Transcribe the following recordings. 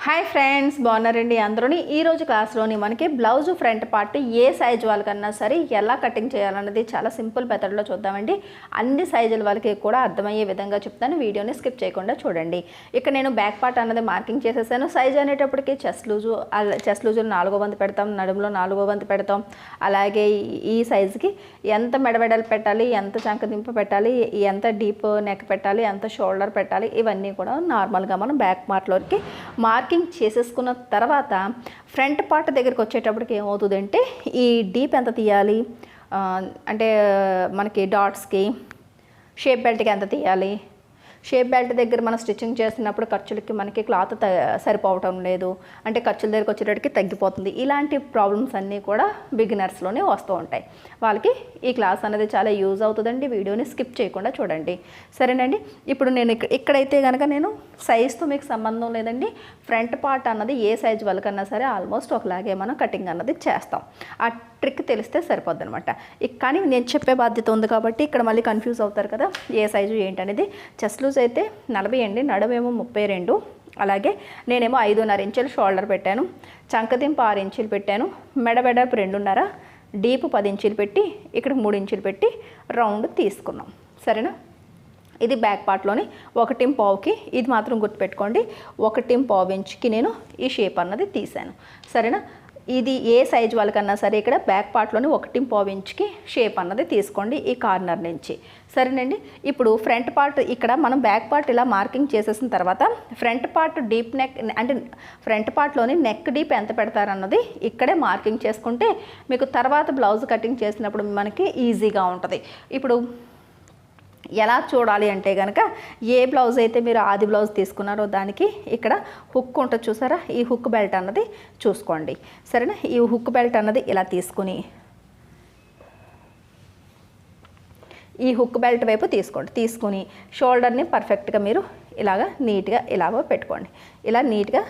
Hi friends, బాగున్నారండి అందరూని. ఈరోజు క్లాస్లోని మనకి blouse front part A size వాళ్ళకన్నా సరే ఎలా కటింగ్ చేయాలన్నది చాలా సింపుల్ మెథడ్లో చూద్దామండి. అన్ని సైజుల వాళ్ళకి కూడా అర్థమయ్యే విధంగా చెప్తాను. వీడియోని స్కిప్ చేయకుండా చూడండి. ఇక్కడ నేను బ్యాక్ పార్ట్ అన్నది మార్కింగ్ చేసేసాను. సైజ్ అనేటప్పటికి చెస్ట్ లూజు 4వ వంతు పెడతాం, నడుములో 4వ వంతు పెడతాం. అలాగే ఈ సైజుకి ఎంత మెడవెడలు పెట్టాలి, ఎంత చంకదింపు పెట్టాలి, ఎంత డీప్ నెక్ పెట్టాలి, ఎంత షోల్డర్ పెట్టాలి, ఇవన్నీ కూడా నార్మల్గా మనం బ్యాక్ పార్ట్లోకి మార్కింగ్ చేసేసుకున్న తర్వాత ఫ్రంట్ పార్ట్ దగ్గరికి వచ్చేటప్పటికి ఏమవుతుందంటే ఈ డీప్ ఎంత తీయాలి అంటే మనకి డాట్స్కి షేప్ బెల్ట్కి ఎంత తీయాలి, షేప్ బెల్ట్ దగ్గర మనం స్టిచ్చింగ్ చేసినప్పుడు ఖర్చులకి మనకి క్లాత్ సరిపోవటం లేదు అంటే ఖర్చుల దగ్గరికి వచ్చేటప్పటికి తగ్గిపోతుంది. ఇలాంటి ప్రాబ్లమ్స్ అన్నీ కూడా బిగినర్స్లోనే వస్తూ ఉంటాయి. వాళ్ళకి ఈ క్లాస్ అనేది చాలా యూజ్ అవుతుందండి. వీడియోని స్కిప్ చేయకుండా చూడండి, సరేనండి. ఇప్పుడు నేను ఇక్కడైతే కనుక నేను సైజ్తో మీకు సంబంధం లేదండి. ఫ్రంట్ పార్ట్ అన్నది ఏ సైజు వాళ్ళకన్నా సరే ఆల్మోస్ట్ ఒకలాగే మనం కటింగ్ అన్నది చేస్తాం. ఆ ట్రిక్ తెలిస్తే సరిపోద్ది అనమాట. కానీ నేను చెప్పే బాధ్యత ఉంది కాబట్టి ఇక్కడ మళ్ళీ కన్ఫ్యూజ్ అవుతారు కదా ఏ సైజు ఏంటనేది. చెస్ట్ లూజ్ అయితే 40 అండి, నడుమేమో 32, అలాగే నేనేమో 5.5 ఇంచులు షోల్డర్ పెట్టాను, చంకదింపు 6 ఇంచులు పెట్టాను, మెడ వెడల్పు 2.5, డీప్ 10 ఇంచులు పెట్టి ఇక్కడ 3 ఇంచులు పెట్టి రౌండ్ తీసుకున్నాం. సరేనా? ఇది బ్యాక్ పార్ట్లోని 1.5కి, ఇది మాత్రం గుర్తుపెట్టుకోండి, 1.5 ఇంచుకి నేను ఈ షేప్ అన్నది తీసాను. సరేనా? ఇది ఏ సైజు వాళ్ళకన్నా సరే ఇక్కడ బ్యాక్ పార్ట్లోని 1.5 ఇంచుకి షేప్ అన్నది తీసుకోండి ఈ కార్నర్ నుంచి. సరేనండి. ఇప్పుడు ఫ్రంట్ పార్ట్ ఇక్కడ మనం బ్యాక్ పార్ట్ ఇలా మార్కింగ్ చేసేసిన తర్వాత ఫ్రంట్ పార్ట్ డీప్ నెక్ అంటే ఫ్రంట్ పార్ట్లోని నెక్ డీప్ ఎంత పెడతారన్నది ఇక్కడే మార్కింగ్ చేసుకుంటే మీకు తర్వాత బ్లౌజ్ కటింగ్ చేసినప్పుడు మనకి ఈజీగా ఉంటుంది. ఇప్పుడు ఎలా చూడాలి అంటే కనుక ఏ బ్లౌజ్ అయితే మీరు ఆది బ్లౌజ్ తీసుకున్నారో దానికి ఇక్కడ హుక్ ఉంటుంది చూసారా, ఈ హుక్ బెల్ట్ అన్నది చూసుకోండి. సరేనా? ఈ హుక్ బెల్ట్ అన్నది ఇలా తీసుకుని ఈ హుక్ బెల్ట్ వైపు తీసుకుని షోల్డర్ని పర్ఫెక్ట్గా మీరు ఇలాగా నీట్గా ఇలాగో పెట్టుకోండి. ఇలా నీట్గా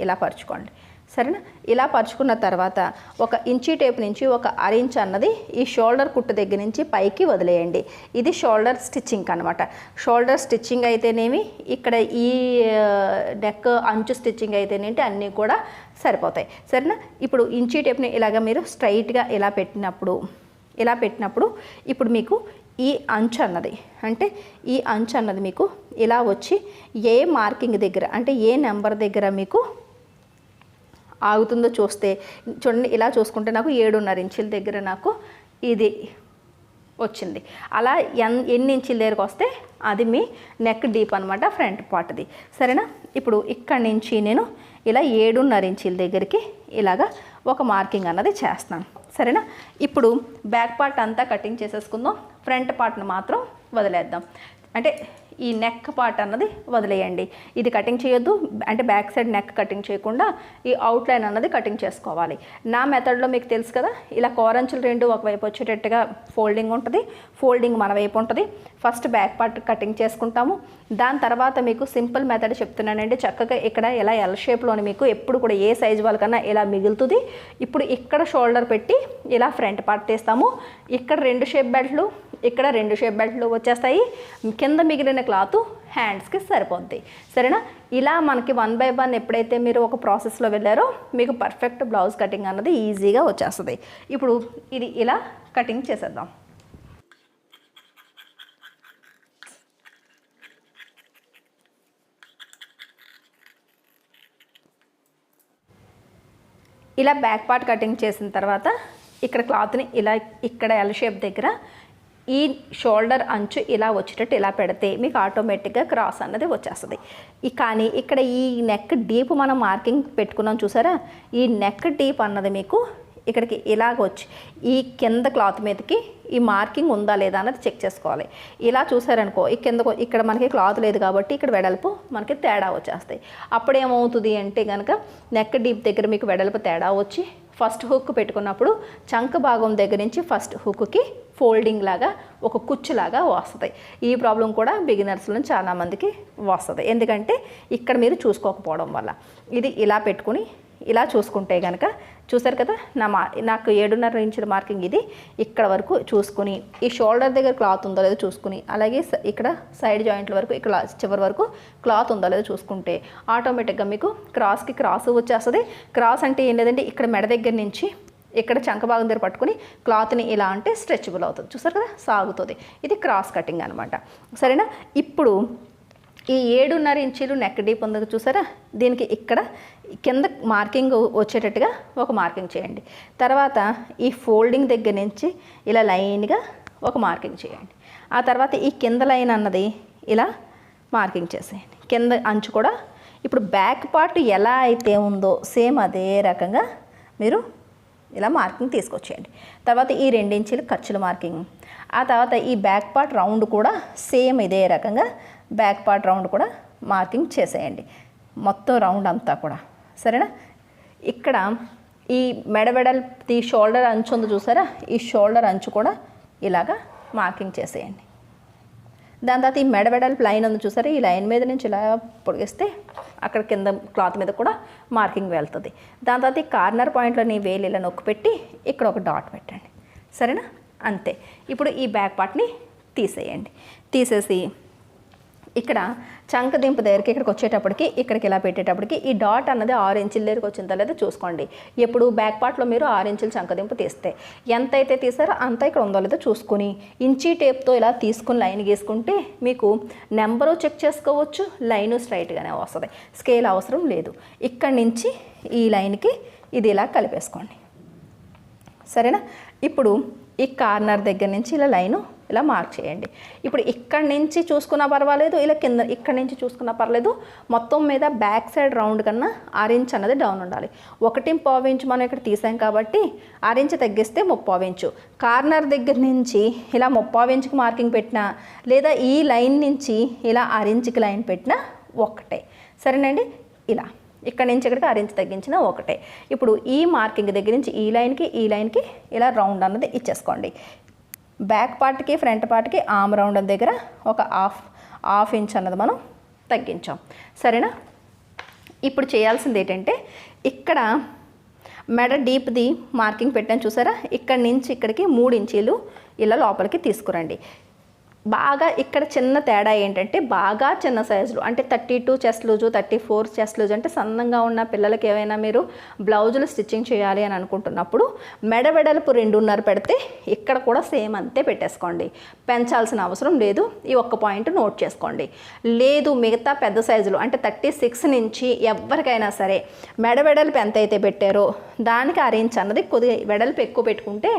ఇలా పరుచుకోండి. సరేనా? ఇలా పరుచుకున్న తర్వాత 1 ఇంచీ టేప్ నుంచి 1/2 ఇంచ్ అన్నది ఈ షోల్డర్ కుట్టు దగ్గర నుంచి పైకి వదిలేయండి. ఇది షోల్డర్ స్టిచ్చింగ్ అనమాట. షోల్డర్ స్టిచ్చింగ్ అయితేనేమి ఇక్కడ ఈ నెక్ అంచు స్టిచ్చింగ్ అయితేనేంటి అన్నీ కూడా సరిపోతాయి. సరేనా? ఇప్పుడు ఇంచీ టేప్ని ఇలాగ మీరు స్ట్రైట్గా ఇలా పెట్టినప్పుడు ఇప్పుడు మీకు ఈ అంచు అన్నది అంటే ఈ అంచు అన్నది మీకు ఇలా వచ్చి ఏ మార్కింగ్ దగ్గర అంటే ఏ నెంబర్ దగ్గర మీకు ఆగుతుందో చూడండి. ఇలా చూసుకుంటే నాకు 7.5 ఇంచుల దగ్గర నాకు ఇది వచ్చింది. అలా ఎన్ని ఇంచుల దగ్గరకు వస్తే అది మీ నెక్ డీప్ అనమాట ఫ్రంట్ పార్ట్ది. సరేనా? ఇప్పుడు ఇక్కడి నుంచి నేను ఇలా 7.5 ఇంచుల దగ్గరికి ఇలాగా ఒక మార్కింగ్ అన్నది చేస్తాను. సరేనా? ఇప్పుడు బ్యాక్ పార్ట్ అంతా కటింగ్ చేసేసుకుందాం, ఫ్రంట్ పార్ట్ను మాత్రం వదిలేద్దాం. అంటే ఈ నెక్ పార్ట్ అన్నది వదిలేయండి. ఇది కటింగ్ చేయొద్దు అంటే బ్యాక్ సైడ్ నెక్ కటింగ్ చేయకుండా ఈ అవుట్లైన్ అన్నది కటింగ్ చేసుకోవాలి. నా మెథడ్లో మీకు తెలుసు కదా, ఇలా కోరంచులు 2 ఒకవైపు వచ్చేటట్టుగా ఫోల్డింగ్ ఉంటుంది, ఫోల్డింగ్ మన వైపు ఉంటుంది. ఫస్ట్ బ్యాక్ పార్ట్ కటింగ్ చేసుకుంటాము. దాని తర్వాత మీకు సింపుల్ మెథడ్ చెప్తున్నానండి. చక్కగా ఇక్కడ ఇలా ఎల్ షేప్లోని మీకు ఎప్పుడు కూడా ఏ సైజు వాళ్ళకన్నా ఇలా మిగులుతుంది. ఇప్పుడు ఇక్కడ షోల్డర్ పెట్టి ఇలా ఫ్రంట్ పార్ట్ తీస్తాము. ఇక్కడ 2 షేప్ బెల్ట్లు, ఇక్కడ 2 షేప్ బెల్ట్లు వచ్చేస్తాయి. కింద మిగిలిన క్లాత్ హ్యాండ్స్కి సరిపోద్ది. సరేనా? ఇలా మనకి 1 by 1 ఎప్పుడైతే మీరు ఒక ప్రాసెస్లో వెళ్ళారో మీకు పర్ఫెక్ట్ బ్లౌజ్ కటింగ్ అన్నది ఈజీగా వచ్చేస్తుంది. ఇప్పుడు ఇది ఇలా కటింగ్ చేసేద్దాం. ఇలా బ్యాక్ పార్ట్ కటింగ్ చేసిన తర్వాత ఇక్కడ క్లాత్ని ఇలా ఇక్కడ ఎల్ షేప్ దగ్గర ఈ షోల్డర్ అంచు ఇలా వచ్చేటట్టు ఇలా పెడితే మీకు ఆటోమేటిక్గా క్రాస్ అన్నది వచ్చేస్తుంది. కానీ ఇక్కడ ఈ నెక్ డీప్ మనం మార్కింగ్ పెట్టుకున్నాం చూసారా, ఈ నెక్ డీప్ అన్నది మీకు ఇక్కడికి ఇలాగ వచ్చి ఈ కింద క్లాత్ మీదకి ఈ మార్కింగ్ ఉందా లేదా అన్నది చెక్ చేసుకోవాలి. ఇలా చూసారనుకో ఈ కింద ఇక్కడ మనకి క్లాత్ లేదు కాబట్టి ఇక్కడ వెడల్పు మనకి తేడా వచ్చేస్తాయి. అప్పుడు ఏమవుతుంది అంటే కనుక నెక్ డీప్ దగ్గర మీకు వెడల్పు తేడా వచ్చి ఫస్ట్ హుక్ పెట్టుకున్నప్పుడు చంక భాగం దగ్గర నుంచి ఫస్ట్ హుక్కి ఫోల్డింగ్ లాగా ఒక కుచ్చులాగా వస్తుంది. ఈ ప్రాబ్లం కూడా బిగినర్స్లో చాలామందికి వస్తుంది, ఎందుకంటే ఇక్కడ మీరు చూసుకోకపోవడం వల్ల. ఇది ఇలా పెట్టుకుని ఇలా చూసుకుంటే కనుక చూసారు కదా నాకు 7.5 ఇంచుల మార్కింగ్ ఇది. ఇక్కడ వరకు చూసుకుని ఈ షోల్డర్ దగ్గర క్లాత్ ఉందో లేదో చూసుకుని, అలాగే ఇక్కడ సైడ్ జాయింట్ల వరకు ఇక్కడ చివరి వరకు క్లాత్ ఉందో లేదో చూసుకుంటే ఆటోమేటిక్గా మీకు క్రాస్కి క్రాస్ వచ్చేస్తుంది. క్రాస్ అంటే ఏం లేదంటే ఇక్కడ మెడ దగ్గర నుంచి ఇక్కడ చంక భాగం దగ్గర పట్టుకుని క్లాత్ని ఇలా అంటే స్ట్రెచబుల్ అవుతుంది. చూసారు కదా, సాగుతుంది. ఇది క్రాస్ కటింగ్ అనమాట. సరేనా? ఇప్పుడు ఈ 7.5 ఇంచీలు నెక్ డీప్ ఉంది చూసారా, దీనికి ఇక్కడ కింద మార్కింగ్ వచ్చేటట్టుగా ఒక మార్కింగ్ చేయండి. తర్వాత ఈ ఫోల్డింగ్ దగ్గర నుంచి ఇలా లైన్గా ఒక మార్కింగ్ చేయండి. ఆ తర్వాత ఈ కింద లైన్ అన్నది ఇలా మార్కింగ్ చేసేయండి. కింద అంచు కూడా ఇప్పుడు బ్యాక్ పార్ట్ ఎలా అయితే ఉందో సేమ్ అదే రకంగా మీరు ఇలా మార్కింగ్ తీసుకొచ్చేయండి. తర్వాత ఈ 2 ఇంచీలు ఖర్చుల మార్కింగ్. ఆ తర్వాత ఈ బ్యాక్ పార్ట్ రౌండ్ కూడా సేమ్ ఇదే రకంగా బ్యాక్ పార్ట్ రౌండ్ కూడా మార్కింగ్ చేసేయండి, మొత్తం రౌండ్ అంతా కూడా. సరేనా? ఇక్కడ ఈ మెడవెడల్ది షోల్డర్ అంచు ఉంది చూసారా, ఈ షోల్డర్ అంచు కూడా ఇలాగా మార్కింగ్ చేసేయండి. దాని తర్వాత ఈ మెడవెడల్పు లైన్ ఉంది చూసారా, ఈ లైన్ మీద నుంచి ఇలా పొడిగిస్తే అక్కడ కింద క్లాత్ మీద కూడా మార్కింగ్ వెళ్తుంది. దాని తర్వాత ఈ కార్నర్ పాయింట్లో నీ వేలు ఇలా నొక్కి పెట్టి ఇక్కడ ఒక డాట్ పెట్టండి. సరేనా? అంతే. ఇప్పుడు ఈ బ్యాక్ పార్ట్ని తీసేయండి. తీసేసి ఇక్కడ చంక దింపు దగ్గరికి ఇక్కడికి వచ్చేటప్పటికి ఇక్కడికి ఇలా పెట్టేటప్పటికి ఈ డాట్ అన్నది 6 ఇంచుల దగ్గరికి వచ్చిందో లేదో చూసుకోండి. ఎప్పుడు బ్యాక్ పార్ట్లో మీరు 6 ఇంచుల చంక దింపు తీస్తే ఎంత అయితే తీసారో అంత ఇక్కడ ఉందో లేదో చూసుకుని ఇంచీ టేప్తో ఇలా తీసుకుని లైన్ గీసుకుంటే మీకు నెంబరు చెక్ చేసుకోవచ్చు, లైను స్ట్రైట్గానే వస్తుంది, స్కేల్ అవసరం లేదు. ఇక్కడి నుంచి ఈ లైన్కి ఇది ఇలా కలిపేసుకోండి. సరేనా? ఇప్పుడు ఈ కార్నర్ దగ్గర నుంచి ఇలా లైను ఇలా మార్క్ చేయండి. ఇప్పుడు ఇక్కడి నుంచి చూసుకున్నా పర్వాలేదు, ఇలా కింద ఇక్కడి నుంచి చూసుకున్నా పర్లేదు. మొత్తం మీద బ్యాక్ సైడ్ రౌండ్ కన్నా 6 ఇంచ్ అన్నది డౌన్ ఉండాలి. 1.5 ఇంచు మనం ఇక్కడ తీసాం కాబట్టి 6 ఇంచు తగ్గిస్తే 30 ఇంచు. కార్నర్ దగ్గర నుంచి ఇలా 30 ఇంచుకి మార్కింగ్ పెట్టినా లేదా ఈ లైన్ నుంచి ఇలా 6 ఇంచుకి లైన్ పెట్టినా ఒకటే. సరేనండి? ఇలా ఇక్కడ నుంచి ఇక్కడికి 6 ఇంచు తగ్గించిన ఒకటే. ఇప్పుడు ఈ మార్కింగ్ దగ్గర నుంచి ఈ లైన్కి ఇలా రౌండ్ అన్నది ఇచ్చేసుకోండి. బ్యాక్ పార్ట్కి ఫ్రంట్ పార్ట్కి ఆర్మ్ రౌండ్ దగ్గర ఒక హాఫ్ ఇంచ్ అన్నది మనం తగ్గించాం. సరేనా? ఇప్పుడు చేయాల్సింది ఏంటంటే ఇక్కడ మెడ డీప్ది మార్కింగ్ పెట్టాను చూసారా, ఇక్కడి నుంచి ఇక్కడికి 3 ఇంచీలు ఇలా లోపలికి తీసుకురండి. బాగా ఇక్కడ చిన్న తేడా ఏంటంటే బాగా చిన్న సైజులు అంటే 32 చెస్ట్ లూజు 34 చెస్ట్ లూజు అంటే సన్నంగా ఉన్న పిల్లలకి ఏమైనా మీరు బ్లౌజులు స్టిచ్చింగ్ చేయాలి అని అనుకుంటున్నప్పుడు మెడ వెడల్పు 2.5 పెడితే ఇక్కడ కూడా సేమ్ అంతే పెట్టేసుకోండి, పెంచాల్సిన అవసరం లేదు. ఈ ఒక్క పాయింట్ నోట్ చేసుకోండి. లేదు మిగతా పెద్ద సైజులు అంటే 36 నుంచి ఎవరికైనా సరే మెడ వెడల్పు ఎంత అయితే పెట్టారో దానికి 6 ఇంచ్ అన్నది కొద్దిగా వెడల్పు ఎక్కువ పెట్టుకుంటే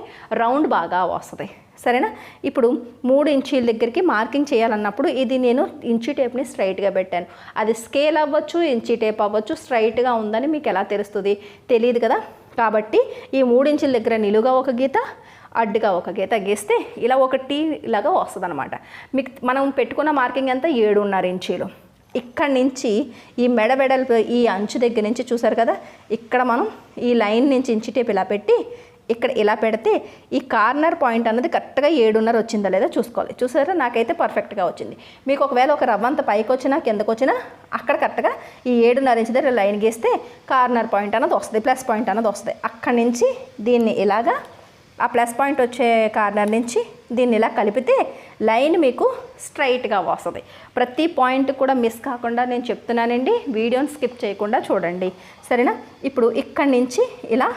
రౌండ్ బాగా వస్తుంది. సరేనా? ఇప్పుడు 3 ఇంచీల దగ్గరికి మార్కింగ్ చేయాలన్నప్పుడు ఇది నేను ఇంచీ టేప్ని స్ట్రైట్గా పెట్టాను. అది స్కేల్ అవ్వచ్చు, ఇంచీ టేప్ అవ్వచ్చు. స్ట్రైట్గా ఉందని మీకు ఎలా తెలుస్తుంది? తెలియదు కదా. కాబట్టి ఈ 3 ఇంచుల దగ్గర నిలువుగా ఒక గీత, అడ్డుగా ఒక గీత గీస్తే ఇలా ఒక టీ లాగా వస్తుంది అనమాట. మీకు మనం పెట్టుకున్న మార్కింగ్ ఎంత 7.5 ఇంచీలు. ఇక్కడి నుంచి ఈ మెడ వెడల్పు ఈ అంచు దగ్గర నుంచి చూసారు కదా, ఇక్కడ మనం ఈ లైన్ నుంచి ఇంచీ టేప్ ఇలా పెట్టి ఇక్కడ ఇలా పెడితే ఈ కార్నర్ పాయింట్ అన్నది కరెక్ట్గా 7.5 వచ్చిందా లేదా చూసుకోవాలి. చూసారా, నాకైతే పర్ఫెక్ట్గా వచ్చింది. మీకు ఒకవేళ ఒక రవ్వంత పైకి వచ్చినా కిందకు వచ్చినా అక్కడ కరెక్ట్గా ఈ 7.5 ఇంచ్ దగ్గర లైన్ గీస్తే కార్నర్ పాయింట్ అన్నది వస్తుంది, ప్లస్ పాయింట్ అన్నది వస్తుంది. అక్కడి నుంచి దీన్ని ఇలాగా ఆ ప్లస్ పాయింట్ వచ్చే కార్నర్ నుంచి దీన్ని ఇలా కలిపితే లైన్ మీకు స్ట్రైట్గా వస్తుంది. ప్రతి పాయింట్ కూడా మిస్ కాకుండా నేను చెప్తున్నానండి, వీడియోని స్కిప్ చేయకుండా చూడండి. సరేనా? ఇప్పుడు ఇక్కడి నుంచి ఇలా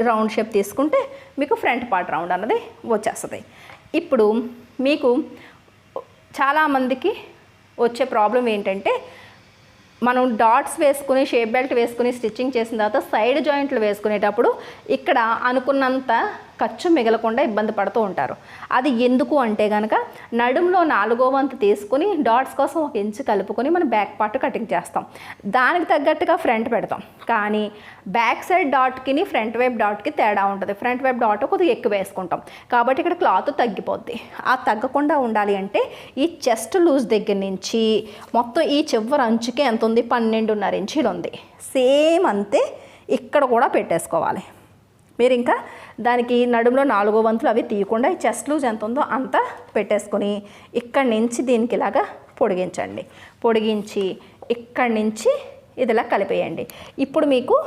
రౌండ్ షేప్ తీసుకుంటే మీకు ఫ్రంట్ పార్ట్ రౌండ్ అన్నది వచ్చేస్తుంది. ఇప్పుడు మీకు చాలామందికి వచ్చే ప్రాబ్లం ఏంటంటే మనం డాట్స్ వేసుకుని షేప్ బెల్ట్ వేసుకుని స్టిచ్చింగ్ చేసిన తర్వాత సైడ్ జాయింట్లు వేసుకునేటప్పుడు ఇక్కడ అనుకున్నంత ఖర్చు మిగలకుండా ఇబ్బంది పడుతూ ఉంటారు. అది ఎందుకు అంటే కనుక నడుములో 4వ వంతు తీసుకుని డాట్స్ కోసం 1 ఇంచు కలుపుకొని మనం బ్యాక్ పార్ట్ కటింగ్ చేస్తాం. దానికి తగ్గట్టుగా ఫ్రంట్ పెడతాం. కానీ బ్యాక్ సైడ్ డాట్కి ఫ్రంట్ వైపు డాట్కి తేడా ఉంటుంది. ఫ్రంట్ వైపు డాట్ కొద్దిగా ఎక్కువ వేసుకుంటాం కాబట్టి ఇక్కడ క్లాత్ తగ్గిపోద్ది. ఆ తగ్గకుండా ఉండాలి అంటే ఈ చెస్ట్ లూజ్ దగ్గర నుంచి మొత్తం ఈ చివరి అంచుకి ఎంత ఉంది 12.5 ఇంచీలు ఉంది. సేమ్ అంతే ఇక్కడ కూడా పెట్టేసుకోవాలి. మీరు ఇంకా దానికి నడుములో 4వ వంతులు అవి తీయకుండా ఈ చెస్ట్ లూజ్ ఎంత ఉందో అంత పెట్టేసుకొని ఇక్కడి నుంచి దీనికి ఇలాగా పొడిగించండి. పొడిగించి ఇక్కడి నుంచి ఇదిలా కలిపేయండి. ఇప్పుడు మీకు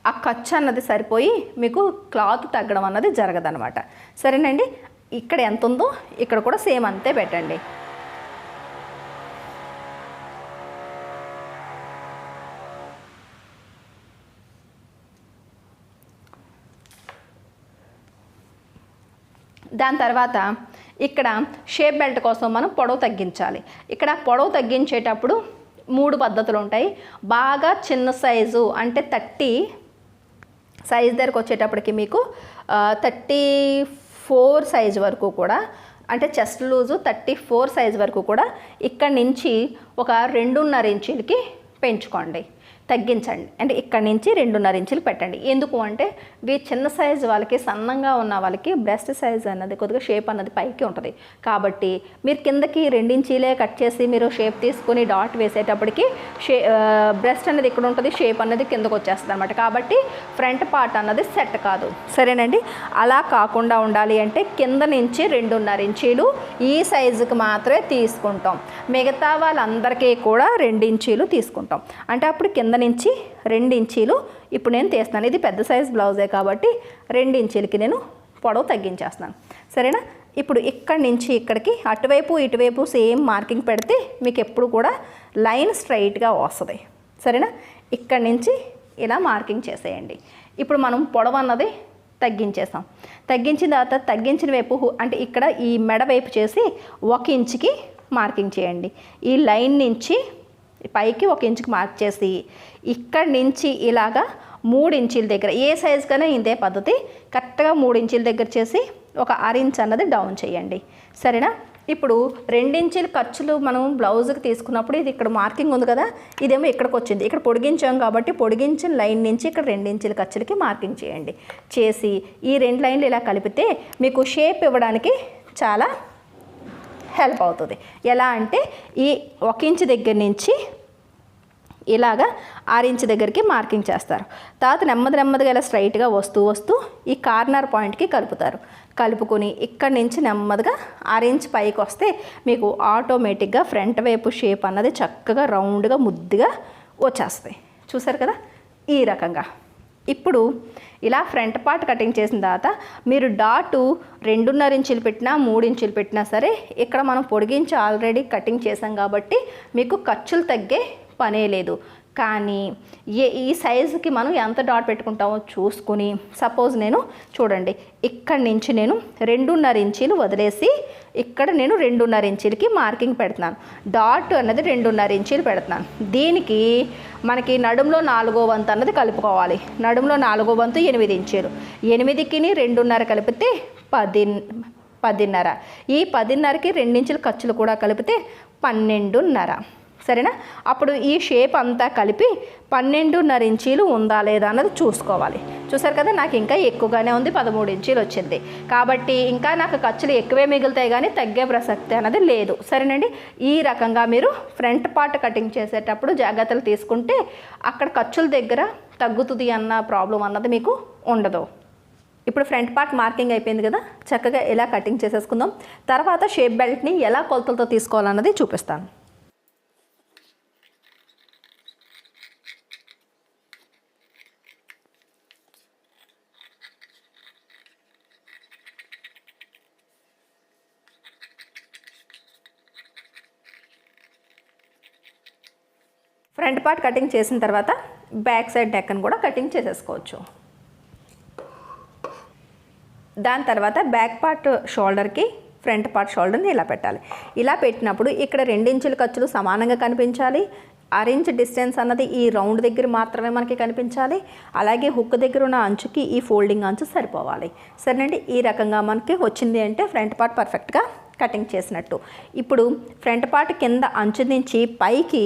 ఆ ఖర్చు అన్నది సరిపోయి మీకు క్లాత్ తగ్గడం అన్నది జరగదనమాట. సరేనండి, ఇక్కడ ఎంత ఉందో ఇక్కడ కూడా సేమ్ అంతే పెట్టండి. దాని తర్వాత ఇక్కడ షేప్ బెల్ట్ కోసం మనం పొడవు తగ్గించాలి. ఇక్కడ పొడవు తగ్గించేటప్పుడు 3 పద్ధతులు ఉంటాయి. బాగా చిన్న సైజు అంటే 30 సైజ్ దగ్గరకు వచ్చేటప్పటికి మీకు 34 సైజ్ వరకు కూడా, అంటే చెస్ట్ లూజు 34 సైజ్ వరకు కూడా ఇక్కడి నుంచి ఒక 2.5 ఇంచులకి పెంచుకోండి, తగ్గించండి. అంటే ఇక్కడ నుంచి 2.5 ఇంచులు పెట్టండి. ఎందుకు అంటే చిన్న సైజు వాళ్ళకి, సన్నంగా ఉన్న వాళ్ళకి బ్రెస్ట్ సైజ్ అన్నది కొద్దిగా షేప్ అన్నది పైకి ఉంటుంది. కాబట్టి మీరు కిందకి 2 ఇంచీలే కట్ చేసి మీరు షేప్ తీసుకుని డాట్ వేసేటప్పటికి బ్రెస్ట్ అనేది ఇక్కడ ఉంటుంది, షేప్ అన్నది కిందకు వచ్చేస్తుంది అనమాట. కాబట్టి ఫ్రంట్ పార్ట్ అన్నది సెట్ కాదు. సరేనండి, అలా కాకుండా ఉండాలి అంటే కింద నుంచి 2.5 ఇంచీలు ఈ సైజుకి మాత్రమే తీసుకుంటాం. మిగతా వాళ్ళందరికీ కూడా 2 ఇంచీలు తీసుకుంటాం. అంటే అప్పుడు కింద నుంచి 2 ఇంచీలు ఇప్పుడు నేను తీస్తున్నాను. ఇది పెద్ద సైజ్ బ్లౌజే కాబట్టి 2 ఇంచీలకి నేను పొడవు తగ్గించేస్తున్నాను. సరేనా, ఇప్పుడు ఇక్కడి నుంచి ఇక్కడికి అటువైపు ఇటువైపు సేమ్ మార్కింగ్ పెడితే మీకు ఎప్పుడు కూడా లైన్ స్ట్రైట్గా వస్తుంది. సరేనా, ఇక్కడి నుంచి ఇలా మార్కింగ్ చేసేయండి. ఇప్పుడు మనం పొడవు అన్నది తగ్గించేసాం. తగ్గించిన తర్వాత తగ్గించిన వైపు అంటే ఇక్కడ ఈ మెడ వైపు చేసి 1 ఇంచుకి మార్కింగ్ చేయండి. ఈ లైన్ నుంచి పైకి 1 ఇంచుకి మార్క్ చేసి ఇక్కడి నుంచి ఇలాగా 3 ఇంచీల దగ్గర, ఏ సైజు కన్నా ఇదే పద్ధతి, కరెక్ట్గా 3 ఇంచీల దగ్గర చేసి ఒక 1/2 ఇంచ్ అన్నది డౌన్ చేయండి. సరేనా, ఇప్పుడు 2 ఇంచీల ఖర్చులు మనం బ్లౌజ్కి తీసుకున్నప్పుడు ఇది ఇక్కడ మార్కింగ్ ఉంది కదా, ఇదేమో ఇక్కడికి వచ్చింది. ఇక్కడ పొడిగించాం కాబట్టి పొడిగించిన లైన్ నుంచి ఇక్కడ 2 ఇంచీల ఖర్చులకి మార్కింగ్ చేయండి. చేసి ఈ 2 లైన్లు ఇలా కలిపితే మీకు షేప్ ఇవ్వడానికి చాలా హెల్ప్ అవుతుంది. ఎలా అంటే ఈ 1 ఇంచ్ దగ్గర నుంచి ఇలాగా 6 ఇంచ్ దగ్గరికి మార్కింగ్ చేస్తారు. తర్వాత నెమ్మదిగా ఇలా స్ట్రైట్గా వస్తూ ఈ కార్నర్ పాయింట్కి కలుపుతారు. కలుపుకొని ఇక్కడి నుంచి నెమ్మదిగా 6 ఇంచ్ పైకి వస్తే మీకు ఆటోమేటిక్గా ఫ్రంట్ వైపు షేప్ అన్నది చక్కగా రౌండ్గా ముద్దుగా వచ్చేస్తాయి. చూసారు కదా, ఈ రకంగా. ఇప్పుడు ఇలా ఫ్రంట్ పార్ట్ కటింగ్ చేసిన తర్వాత మీరు డాటు 2.5 ఇంచులు పెట్టినా 3 ఇంచులు పెట్టినా సరే ఇక్కడ మనం పొడిగించి ఆల్రెడీ కటింగ్ చేసాం కాబట్టి మీకు ఖర్చులు తగ్గే పనే లేదు. కానీ ఈ సైజుకి మనం ఎంత డాట్ పెట్టుకుంటామో చూసుకుని, సపోజ్ నేను చూడండి ఇక్కడి నుంచి నేను 2.5 ఇంచీలు వదిలేసి ఇక్కడ నేను 2.5 ఇంచీలకి మార్కింగ్ పెడుతున్నాను. డాట్ అన్నది 2.5 ఇంచీలు పెడుతున్నాను. దీనికి మనకి నడుములో 4వ వంతు అన్నది కలుపుకోవాలి. నడుములో 4వ వంతు 8 ఇంచీలు. 8కి 2.5 కలిపితే 10.5. ఈ 10.5కి 2 ఇంచుల ఖర్చులు కూడా కలిపితే 12.5. సరేనా, అప్పుడు ఈ షేప్ అంతా కలిపి 12.5 ఇంచీలు ఉందా లేదా అన్నది చూసుకోవాలి. చూసారు కదా, నాకు ఇంకా ఎక్కువగానే ఉంది, 13 ఇంచీలు వచ్చింది. కాబట్టి ఇంకా నాకు ఖర్చులు ఎక్కువే మిగులుతాయి కానీ తగ్గే ప్రసక్తి అన్నది లేదు. సరేనండి, ఈ రకంగా మీరు ఫ్రంట్ పార్ట్ కటింగ్ చేసేటప్పుడు జాగ్రత్తలు తీసుకుంటే అక్కడ ఖర్చుల దగ్గర తగ్గుతుంది అన్న ప్రాబ్లం అన్నది మీకు ఉండదు. ఇప్పుడు ఫ్రంట్ పార్ట్ మార్కింగ్ అయిపోయింది కదా, చక్కగా ఎలా కటింగ్ చేసేసుకుందాం. తర్వాత షేప్ బెల్ట్ని ఎలా కొలతలతో తీసుకోవాలన్నది చూపిస్తాను. ఫ్రంట్ పార్ట్ కటింగ్ చేసిన తర్వాత బ్యాక్ సైడ్ నెక్ని కూడా కటింగ్ చేసేసుకోవచ్చు. దాని తర్వాత బ్యాక్ పార్ట్ షోల్డర్కి ఫ్రంట్ పార్ట్ షోల్డర్ని ఇలా పెట్టాలి. ఇలా పెట్టినప్పుడు ఇక్కడ 2 ఇంచుల ఖర్చులు సమానంగా కనిపించాలి. 6 ఇంచ్ డిస్టెన్స్ అన్నది ఈ రౌండ్ దగ్గర మాత్రమే మనకి కనిపించాలి. అలాగే హుక్ దగ్గర ఉన్న అంచుకి ఈ ఫోల్డింగ్ అంచు సరిపోవాలి. సరేనండి, ఈ రకంగా మనకి వచ్చింది అంటే ఫ్రంట్ పార్ట్ పర్ఫెక్ట్గా కటింగ్ చేసినట్టు. ఇప్పుడు ఫ్రంట్ పార్ట్ కింద అంచు నుంచి పైకి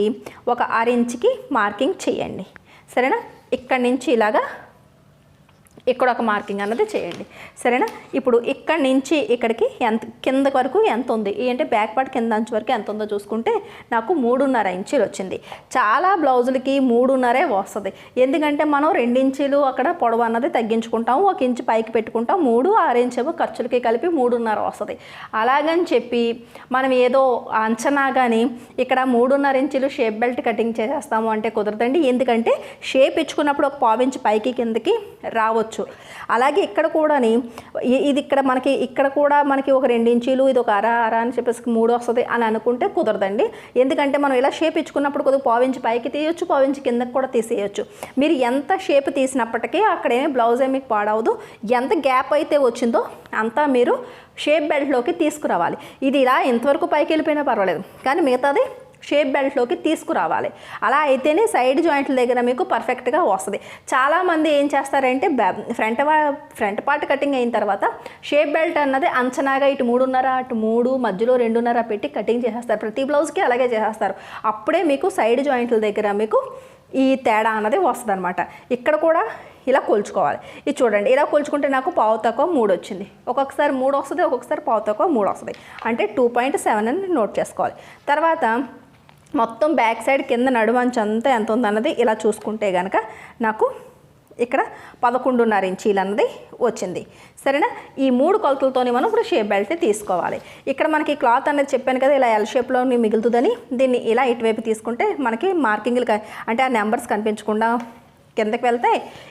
ఒక 6 ఇంచుకి మార్కింగ్ చేయండి. సరేనా, ఇక్కడి నుంచి ఇలాగా ఇక్కడ ఒక మార్కింగ్ అన్నది చేయండి, సరేనా. ఇప్పుడు ఇక్కడ నుంచి ఇక్కడికి ఎంత కింద వరకు ఎంత ఉంది అంటే బ్యాక్ పార్ట్ కింద అంచు వరకు ఎంత ఉందో చూసుకుంటే నాకు 3.5 ఇంచులు వచ్చింది. చాలా బ్లౌజులకి 3.5 వస్తుంది, ఎందుకంటే మనం 2 ఇంచులు అక్కడ పొడవు అన్నది తగ్గించుకుంటాము, 1 ఇంచు పైకి పెట్టుకుంటాం, 3 6 ఇంచు ఖర్చులకి కలిపి 3.5 వస్తుంది. అలాగని చెప్పి మనం ఏదో అంచనా కానీ ఇక్కడ 3.5 ఇంచులు షేప్ బెల్ట్ కటింగ్ చేసేస్తాము అంటే కుదరదండి, ఎందుకంటే షేప్ ఇచ్చుకున్నప్పుడు ఒక 1/4 ఇంచు పైకి కిందకి రావచ్చు. అలాగే ఇక్కడ కూడా ఇది ఇక్కడ కూడా మనకి ఒక 2 ఇంచీలు ఇది ఒక అర అని చెప్పేసి 3 వస్తుంది అని అనుకుంటే కుదరదండి, ఎందుకంటే మనం ఇలా షేప్ ఇచ్చుకున్నప్పుడు కొద్దిగా 1/4 ఇంచు పైకి తీయొచ్చు, 1/4 ఇంచు కిందకి కూడా తీసేయచ్చు. మీరు ఎంత షేప్ తీసినప్పటికీ అక్కడేమీ బ్లౌజ్ ఏమి పాడవదు, ఎంత గ్యాప్ అయితే వచ్చిందో అంతా మీరు షేప్ బెల్ట్లోకి తీసుకురావాలి. ఇది ఇలా ఇంతవరకు పైకి వెళ్ళిపోయినా పర్వాలేదు, కానీ మిగతాది షేప్ బెల్ట్లోకి తీసుకురావాలి. అలా అయితేనే సైడ్ జాయింట్ల దగ్గర మీకు పర్ఫెక్ట్గా వస్తుంది. చాలామంది ఏం చేస్తారంటే ఫ్రంట్ పార్ట్ కటింగ్ అయిన తర్వాత షేప్ బెల్ట్ అన్నది అంచనాగా ఇటు 3.5 అటు 3 మధ్యలో 2.5 పెట్టి కటింగ్ చేసేస్తారు. ప్రతి బ్లౌజ్కి అలాగే చేసేస్తారు. అప్పుడే మీకు సైడ్ జాయింట్ల దగ్గర మీకు ఈ తేడా అన్నది వస్తుంది అనమాట. ఇక్కడ కూడా ఇలా కొలుచుకోవాలి. ఇది చూడండి, ఇలా కొలుచుకుంటే నాకు 1/4 వచ్చింది. ఒక్కొక్కసారి 3 వస్తుంది, ఒక్కొక్కసారి 1/4 వస్తుంది, అంటే 2.7 అని నోట్ చేసుకోవాలి. తర్వాత మొత్తం బ్యాక్ సైడ్ కింద నడుమంచు అంతా ఎంత ఉందన్నది ఇలా చూసుకుంటే కనుక నాకు ఇక్కడ 11.5 ఇంచీలు అన్నది వచ్చింది, సరేనా. ఈ 3 కొలతలతోనే మనం ఇప్పుడు షేప్ బెల్ట్ తీసుకోవాలి. ఇక్కడ మనకి క్లాత్ అనేది చెప్పాను కదా ఇలా ఎల్ షేప్లో మిగులుతుందని, దీన్ని ఇలా ఇటువైపు తీసుకుంటే మనకి మార్కింగ్లు అంటే ఆ నెంబర్స్ కనిపించకుండా కిందకి వెళ్తే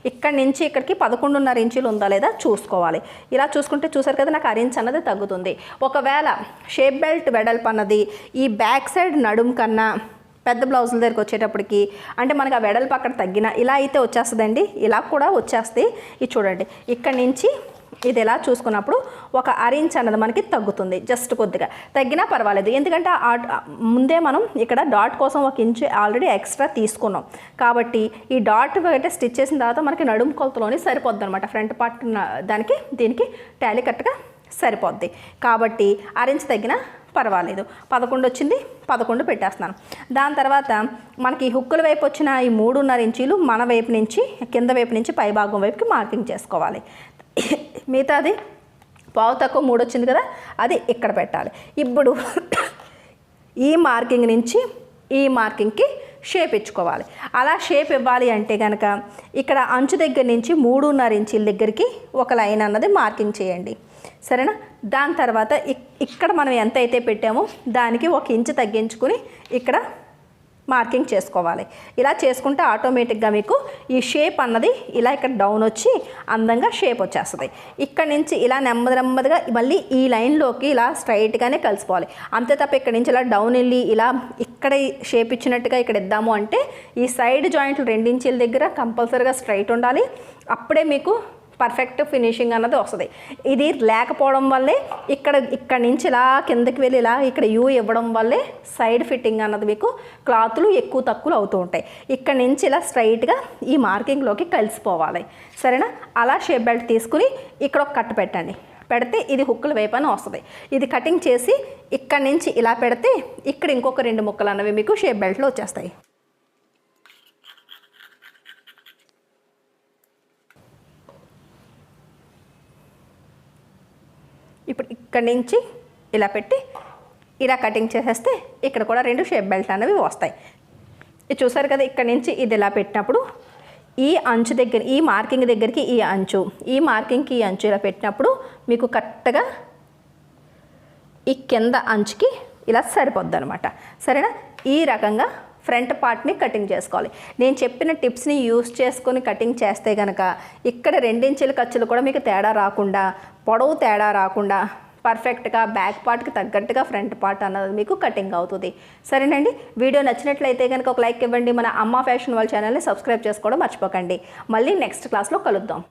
ఇక్కడి నుంచి ఇక్కడికి 11.5 ఇంచులు ఉందా లేదా చూసుకోవాలి. ఇలా చూసుకుంటే చూసారు కదా నాకు 1 ఇంచ్ అన్నది తగ్గుతుంది. ఒకవేళ షేప్ బెల్ట్ వెడల్పు అన్నది ఈ బ్యాక్ సైడ్ నడుము కన్నా పెద్ద బ్లౌజుల దగ్గరికి వచ్చేటప్పటికి అంటే మనకు ఆ వెడల్పు అక్కడ తగ్గిన ఇలా అయితే వచ్చేస్తుందండి, ఇలా కూడా వచ్చేస్తే ఇది చూడండి ఇక్కడి నుంచి ఇది ఎలా చూసుకున్నప్పుడు ఒక 1 ఇంచ్ అన్నది మనకి తగ్గుతుంది, జస్ట్ కొద్దిగా తగ్గినా పర్వాలేదు, ఎందుకంటే ముందే మనం ఇక్కడ డాట్ కోసం 1 ఇంచు ఆల్రెడీ ఎక్స్ట్రా తీసుకున్నాం కాబట్టి ఈ డాట్ అయితే స్టిచ్ చేసిన తర్వాత మనకి నడుము కొలతలోని సరిపోద్ది అనమాట. ఫ్రంట్ పార్ట్ దానికి దీనికి టాలీ కరెక్ట్గా సరిపోద్ది కాబట్టి 1 ఇంచ్ తగ్గినా పర్వాలేదు. 11 వచ్చింది, 11 పెట్టేస్తున్నాను. దాని తర్వాత మనకి హుక్కుల వైపు వచ్చిన ఈ 3.5 ఇంచీలు మన వైపు నుంచి కింద వైపు నుంచి పై భాగం వైపుకి మార్కింగ్ చేసుకోవాలి. మిగతాది 1/4 వచ్చింది కదా అది ఇక్కడ పెట్టాలి. ఇప్పుడు ఈ మార్కింగ్ నుంచి ఈ మార్కింగ్కి షేప్ ఇచ్చుకోవాలి. అలా షేప్ ఇవ్వాలి అంటే కనుక ఇక్కడ అంచు దగ్గర నుంచి 3.5 ఇంచీల దగ్గరికి ఒక లైన్ అన్నది మార్కింగ్ చేయండి, సరేనా. దాని తర్వాత ఇక్కడ మనం ఎంత అయితే పెట్టామో దానికి 1 ఇంచు తగ్గించుకుని ఇక్కడ మార్కింగ్ చేసుకోవాలి. ఇలా చేసుకుంటే ఆటోమేటిక్గా మీకు ఈ షేప్ అన్నది ఇలా ఇక్కడ డౌన్ వచ్చి అందంగా షేప్ వచ్చేస్తుంది. ఇక్కడ నుంచి ఇలా నెమ్మదిగా మళ్ళీ ఈ లైన్లోకి ఇలా స్ట్రైట్గానే కలిసిపోవాలి, అంతే తప్ప ఇక్కడ నుంచి ఇలా డౌన్ వెళ్ళి ఇలా ఇక్కడ షేప్ ఇచ్చినట్టుగా ఇక్కడ ఇద్దాము అంటే ఈ సైడ్ జాయింట్లు 2 ఇంచీల దగ్గర కంపల్సరీగా స్ట్రైట్ ఉండాలి, అప్పుడే మీకు పర్ఫెక్ట్ ఫినిషింగ్ అన్నది వస్తుంది. ఇది లేకపోవడం వల్లే ఇక్కడ నుంచి ఇలా కిందకి వెళ్ళి ఇలా ఇక్కడ యూ ఇవ్వడం వల్లే సైడ్ ఫిట్టింగ్ అన్నది మీకు క్లాతులు ఎక్కువ తక్కువలు అవుతూ ఉంటాయి. ఇక్కడ నుంచి ఇలా స్ట్రైట్గా ఈ మార్కింగ్లోకి కలిసిపోవాలి, సరేనా. అలా షేప్ బెల్ట్ తీసుకుని ఇక్కడ ఒక కట్ పెట్టండి, పెడితే ఇది హుక్కుల వైపు అని వస్తుంది. ఇది కటింగ్ చేసి ఇక్కడ నుంచి ఇలా పెడితే ఇక్కడ ఇంకొక 2 ముక్కలు అన్నవి మీకు షేప్ బెల్ట్లో వచ్చేస్తాయి. ఇప్పుడు ఇక్కడ నుంచి ఇలా పెట్టి ఇలా కటింగ్ చేసేస్తే ఇక్కడ కూడా 2 షేప్ బెల్ట్ అనేవి వస్తాయి. ఇది చూసారు కదా ఇక్కడ నుంచి ఇది ఇలా పెట్టినప్పుడు ఈ అంచు దగ్గర ఈ మార్కింగ్ దగ్గరికి ఈ అంచు ఈ మార్కింగ్కి ఈ అంచు ఇలా పెట్టినప్పుడు మీకు కరెక్ట్గా ఈ కింద అంచుకి ఇలా సరిపోద్ది అనమాట, సరేనా. ఈ రకంగా ఫ్రంట్ పార్ట్ని కటింగ్ చేసుకోవాలి. నేను చెప్పిన టిప్స్ని యూస్ చేసుకొని కటింగ్ చేస్తే కనుక ఇక్కడ 2 ఇంచుల ఖర్చులు కూడా మీకు తేడా రాకుండా పొడవు తేడా రాకుండా పర్ఫెక్ట్గా బ్యాక్ పార్ట్కి తగ్గట్టుగా ఫ్రంట్ పార్ట్ అన్నది మీకు కటింగ్ అవుతుంది, సరేనండి. వీడియో నచ్చినట్లయితే కనుక ఒక లైక్ ఇవ్వండి. మన అమ్మ ఫ్యాషన్ వాళ్ళ ఛానల్ని సబ్స్క్రైబ్ చేసుకోవడం మర్చిపోకండి. మళ్ళీ నెక్స్ట్ క్లాస్లో కలుద్దాం.